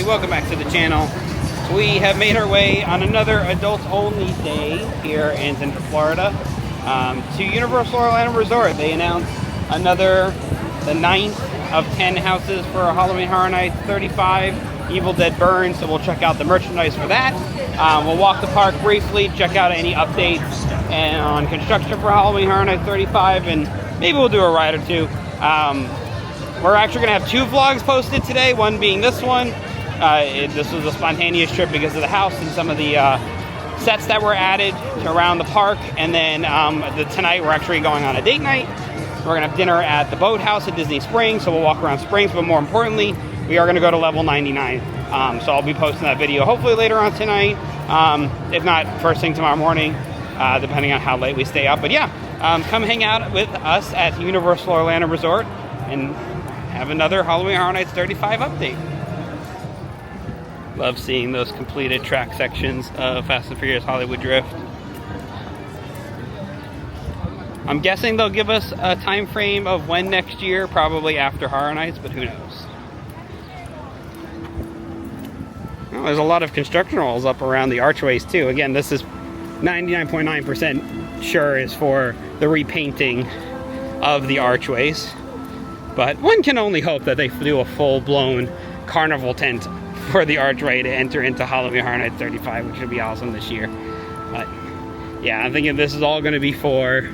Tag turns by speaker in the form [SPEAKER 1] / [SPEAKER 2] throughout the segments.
[SPEAKER 1] welcome back to the channel. We have made our way on another adults-only day here in Central Florida to Universal Orlando Resort. They announced the 9th of 10 houses for Halloween Horror Nights 35 Evil Dead Burn, so we'll check out the merchandise for that. We'll walk the park briefly, check out any updates and on construction for Halloween Horror Nights 35, and maybe we'll do a ride or two. We're actually going to have 2 vlogs posted today, one being this one. This was a spontaneous trip because of the house and some of the sets that were added around the park. And then tonight we're actually going on a date night. We're going to have dinner at the boathouse at Disney Springs, so we'll walk around Springs. But more importantly, we are going to go to level 99. So I'll be posting that video hopefully later on tonight, if not first thing tomorrow morning, depending on how late we stay up. But yeah, come hang out with us at Universal Orlando Resort and have another Halloween Horror Nights 35 update. Love seeing those completed track sections of Fast and Furious Hollywood Drift. I'm guessing they'll give us a time frame of when next year, probably after Horror Nights, but who knows. Well, there's a lot of construction walls up around the archways too. Again, this is 99.9% sure is for the repainting of the archways. But one can only hope that they do a full-blown carnival tent for the archway to enter into Halloween Horror Nights 35, which would be awesome this year. But yeah, I'm thinking this is all going to be for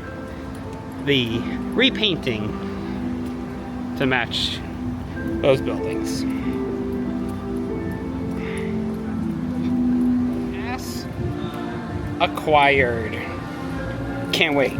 [SPEAKER 1] the repainting to match those buildings. Yes. Acquired. Can't wait.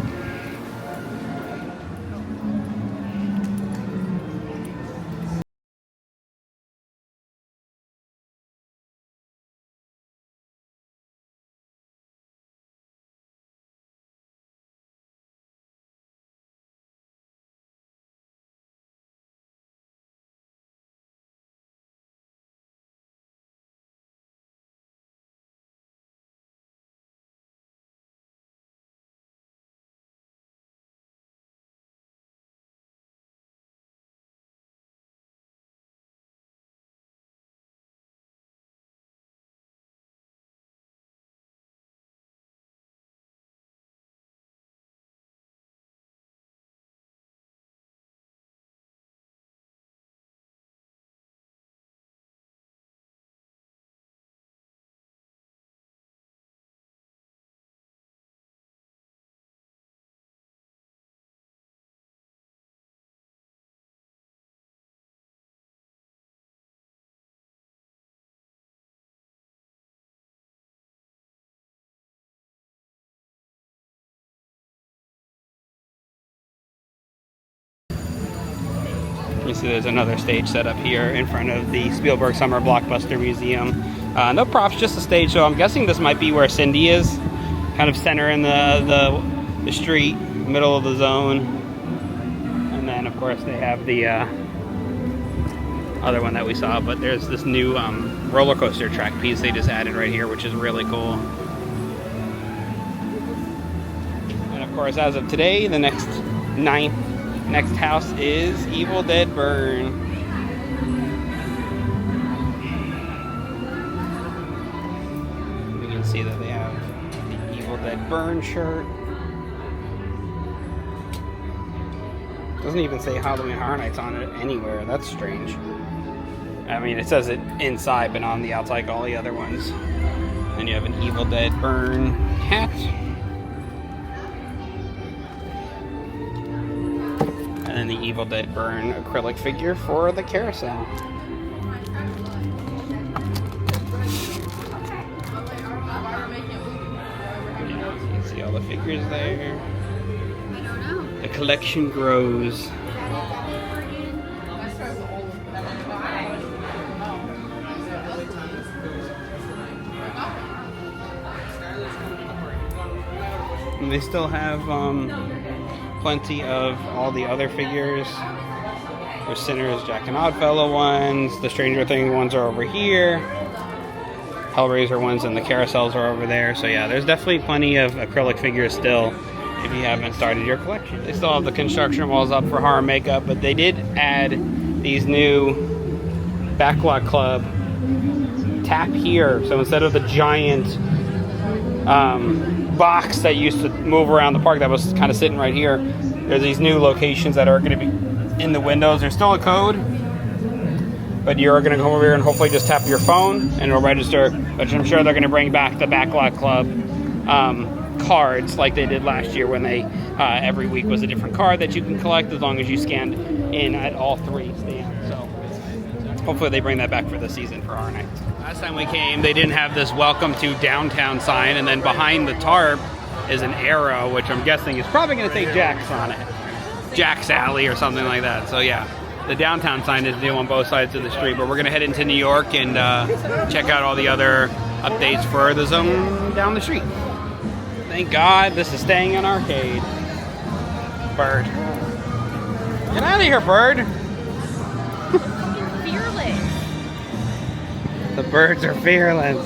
[SPEAKER 1] You see there's another stage set up here in front of the Spielberg Summer Blockbuster Museum. No props, just a stage, so I'm guessing this might be where Cindy is. Kind of center in the street, middle of the zone. And then of course they have the other one that we saw, but there's this new roller coaster track piece they just added right here, which is really cool. And of course, as of today, the next house is Evil Dead Burn. You can see that they have the Evil Dead Burn shirt. Doesn't even say Halloween Horror Nights on it anywhere. That's strange. I mean, it says it inside, but on the outside, like all the other ones. Then you have an Evil Dead Burn hat. And the Evil Dead Burn acrylic figure for the carousel. You can see all the figures there. The collection grows. And they still have plenty of all the other figures. There's Sinners, Jack and Oddfellow ones. The Stranger Things ones are over here. Hellraiser ones and the carousels are over there. So yeah, there's definitely plenty of acrylic figures still if you haven't started your collection. They still have the construction walls up for horror makeup, but they did add these new Backlot Club tap here. So instead of the giant box that used to move around the park that was kind of sitting right here, there's these new locations that are going to be in the windows. There's still a code, but you're going to come over here and hopefully just tap your phone and it'll register, which I'm sure they're going to bring back the Backlot Club cards like they did last year when they every week was a different card that you can collect as long as you scanned in at all 3 stands. So hopefully they bring that back for the season for our nights. Last time we came, they didn't have this welcome to downtown sign, and then behind the tarp is an arrow, which I'm guessing is probably going to say Jack's on it. Jack's Alley or something like that. So yeah, the downtown sign is new on both sides of the street, but we're going to head into New York and check out all the other updates for the zone down the street. Thank God this is staying in arcade. Bird. Get out of here, bird.
[SPEAKER 2] Fearless.
[SPEAKER 1] The birds are fearless.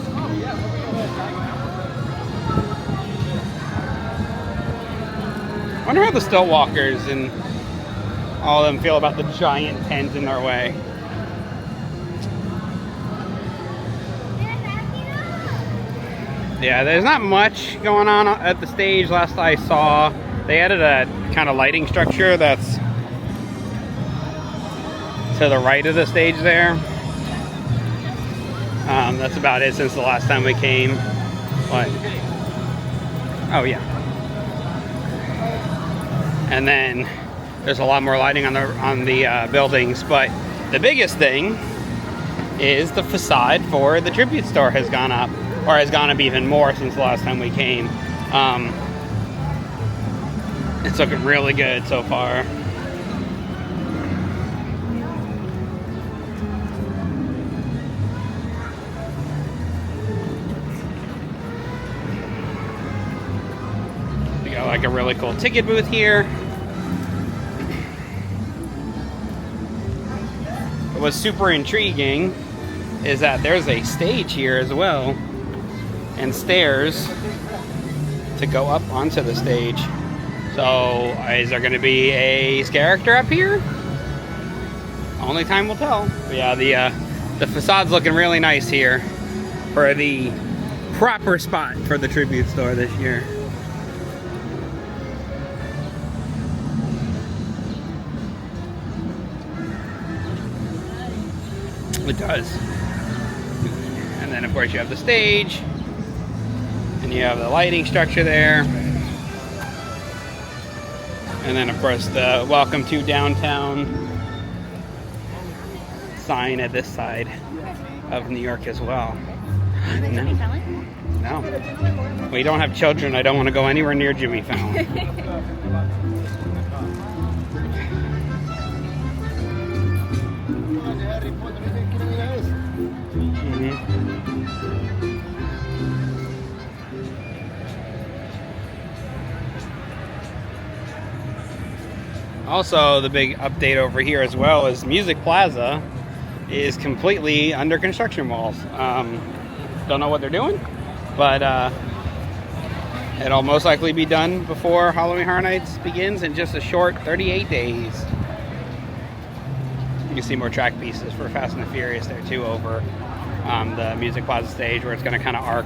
[SPEAKER 1] I wonder how the still walkers and all of them feel about the giant tent in their way. Yeah, there's not much going on at the stage. Last I saw, they added a kind of lighting structure that's to the right of the stage there. That's about it since the last time we came. But oh yeah. And then there's a lot more lighting on the buildings, but the biggest thing is the facade for the tribute store has gone up, or has gone up even more since the last time we came. It's looking really good so far. We got like a really cool ticket booth here. What's super intriguing is that there's a stage here as well, and stairs to go up onto the stage. So is there going to be a character up here? Only time will tell. But yeah, the facade's looking really nice here for the proper spot for the tribute store this year. It does. And then of course you have the stage, and you have the lighting structure there, and then of course the welcome to downtown sign at this side of New York as well. No. We don't have children. I don't want to go anywhere near Jimmy Fallon. Also, the big update over here as well is Music Plaza is completely under construction walls. Don't know what they're doing, but it'll most likely be done before Halloween Horror Nights begins in just a short 38 days. You can see more track pieces for Fast and the Furious there too over the Music Plaza stage, where it's going to kind of arc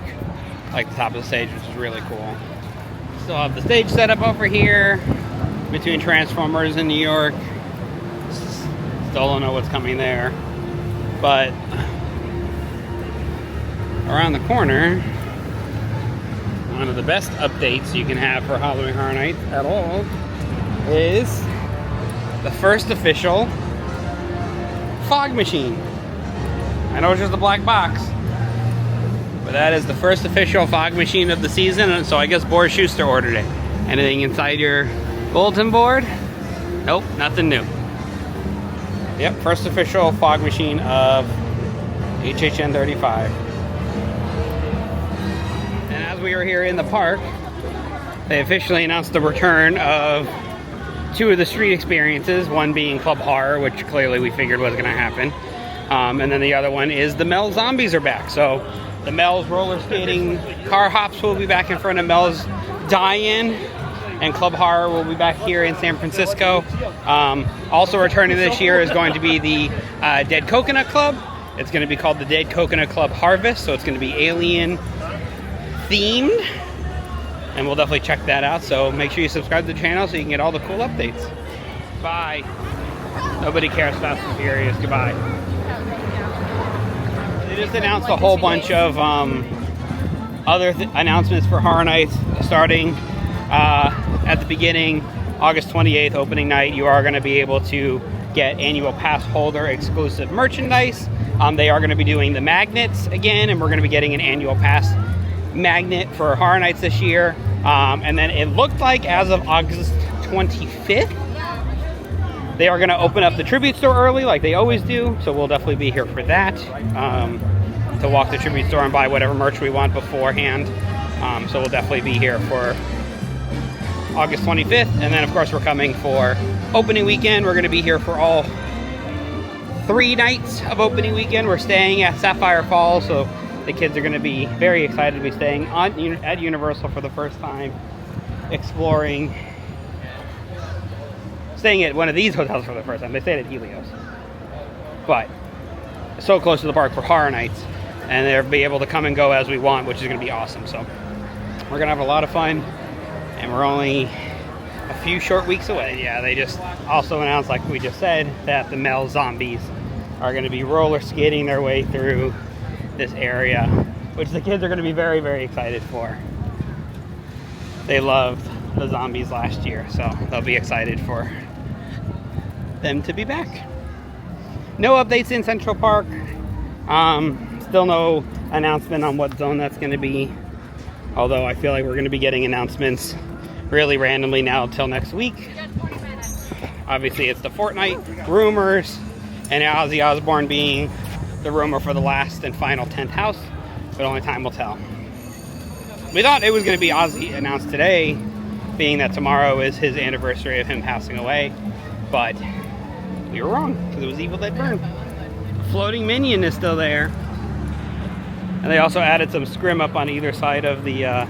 [SPEAKER 1] like the top of the stage, which is really cool. Still have the stage set up over here between Transformers and New York. Still don't know what's coming there, but around the corner, one of the best updates you can have for Halloween Horror Nights at all is the first official fog machine. I know it's just a black box, but that is the first official fog machine of the season, and so I guess Boris Schuster ordered it. Anything inside your bulletin board? Nope, nothing new. Yep, first official fog machine of HHN 35. And as we were here in the park, they officially announced the return of 2 of the street experiences, one being Club Horror, which clearly we figured was going to happen. And then the other one is the Mel's Zombies are back. So the Mel's roller skating car hops will be back in front of Mel's Die-In, and Club Horror will be back here in San Francisco. Also returning this year is going to be the Dead Coconut Club. It's going to be called the Dead Coconut Club Harvest, so it's going to be alien themed, and we'll definitely check that out. So make sure you subscribe to the channel so you can get all the cool updates. Bye. Nobody cares Fast and Furious. Goodbye. They just announced a whole bunch of other announcements for Horror Nights starting at the beginning, August 28th, opening night. You are going to be able to get annual pass holder exclusive merchandise. They are going to be doing the magnets again, and we're going to be getting an annual pass magnet for Horror Nights this year. And then it looked like as of August 25th, they are going to open up the tribute store early like they always do. So we'll definitely be here for that, to walk the tribute store and buy whatever merch we want beforehand. So we'll definitely be here for August 25th. And then of course we're coming for opening weekend. We're going to be here for all 3 nights of opening weekend. We're staying at Sapphire Falls, so the kids are going to be very excited to be staying at Universal for the first time, staying at one of these hotels for the first time. They stayed at Helios, but so close to the park for Horror Nights, and they'll be able to come and go as we want, which is going to be awesome. So we're going to have a lot of fun, and we're only a few short weeks away. Yeah, they just also announced, like we just said, that the male zombies are going to be roller skating their way through this area, which the kids are going to be very, very excited for. They loved the zombies last year, so they'll be excited for them to be back. No updates in Central Park. Still no announcement on what zone that's going to be, although I feel like we're going to be getting announcements really randomly now until next week. Obviously it's the Fortnite rumors, and Ozzy Osbourne being the rumor for the last and final 10th house, but only time will tell. We thought it was going to be Ozzy announced today, being that tomorrow is his anniversary of him passing away, but we were wrong, because it was Evil Dead Burn. Floating Minion is still there, and they also added some scrim up on either side of the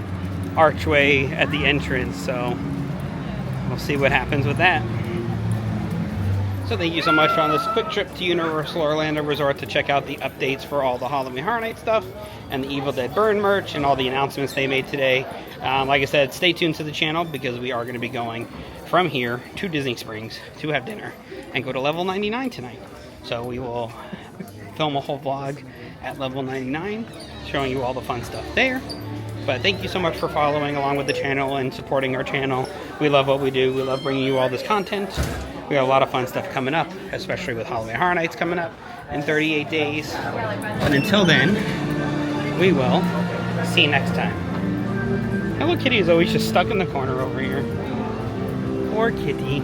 [SPEAKER 1] archway at the entrance, so we'll see what happens with that. So thank you so much on this quick trip to Universal Orlando Resort to check out the updates for all the Halloween Horror Night stuff and the Evil Dead Burn merch and all the announcements they made today. Like I said, stay tuned to the channel because we are going to be going from here to Disney Springs to have dinner and go to level 99 tonight. So we will film a whole vlog at level 99 showing you all the fun stuff there. But thank you so much for following along with the channel and supporting our channel. We love what we do. We love bringing you all this content. We have a lot of fun stuff coming up, especially with Halloween Horror Nights coming up in 38 days. And until then, we will see you next time. Hello Kitty is always just stuck in the corner over here. Poor kitty.